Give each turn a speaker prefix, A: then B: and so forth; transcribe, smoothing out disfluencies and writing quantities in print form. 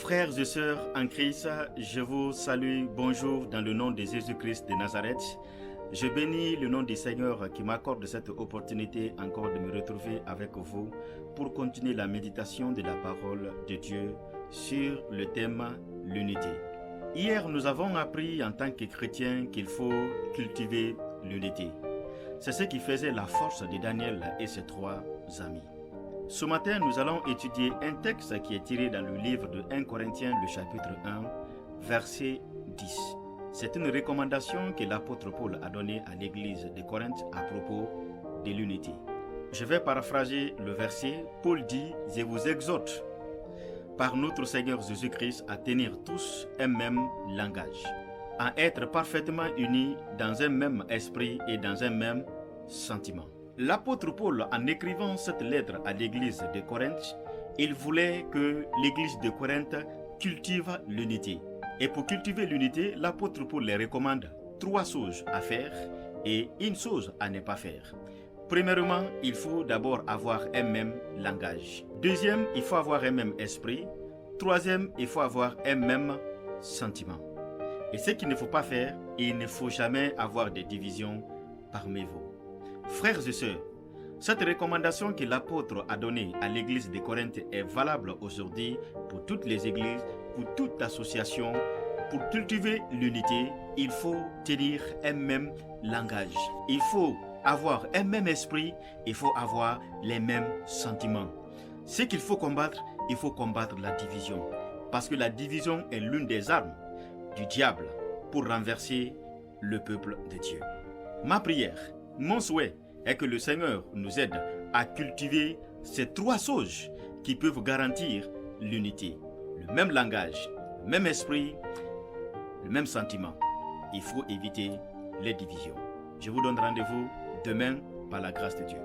A: Frères et sœurs en Christ, je vous salue, bonjour dans le nom de Jésus-Christ de Nazareth. Je bénis le nom du Seigneur qui m'accorde cette opportunité encore de me retrouver avec vous pour continuer la méditation de la parole de Dieu sur le thème l'unité. Hier, nous avons appris en tant que chrétiens qu'il faut cultiver l'unité. C'est ce qui faisait la force de Daniel et ses trois amis. Ce matin, nous allons étudier un texte qui est tiré dans le livre de 1 Corinthiens, le chapitre 1, verset 10. C'est une recommandation que l'apôtre Paul a donnée à l'église de Corinthe à propos de l'unité. Je vais paraphraser le verset. Paul dit « Je vous exhorte par notre Seigneur Jésus-Christ à tenir tous un même langage, à être parfaitement unis dans un même esprit et dans un même sentiment. » L'apôtre Paul, en écrivant cette lettre à l'église de Corinthe, il voulait que l'église de Corinthe cultive l'unité. Et pour cultiver l'unité, l'apôtre Paul les recommande 3 choses à faire et une chose à ne pas faire. Premièrement, il faut d'abord avoir un même langage. Deuxième, il faut avoir un même esprit. Troisième, il faut avoir un même sentiment. Et ce qu'il ne faut pas faire, il ne faut jamais avoir de divisions parmi vous. Frères et sœurs, cette recommandation que l'apôtre a donnée à l'église de Corinthe est valable aujourd'hui pour toutes les églises, pour toute association. Pour cultiver l'unité, il faut tenir un même langage. Il faut avoir un même esprit, il faut avoir les mêmes sentiments. Ce qu'il faut combattre, il faut combattre la division. Parce que la division est l'une des armes du diable pour renverser le peuple de Dieu. Ma prière, mon souhait est que le Seigneur nous aide à cultiver ces 3 choses qui peuvent garantir l'unité. Le même langage, le même esprit, le même sentiment. Il faut éviter les divisions. Je vous donne rendez-vous demain par la grâce de Dieu.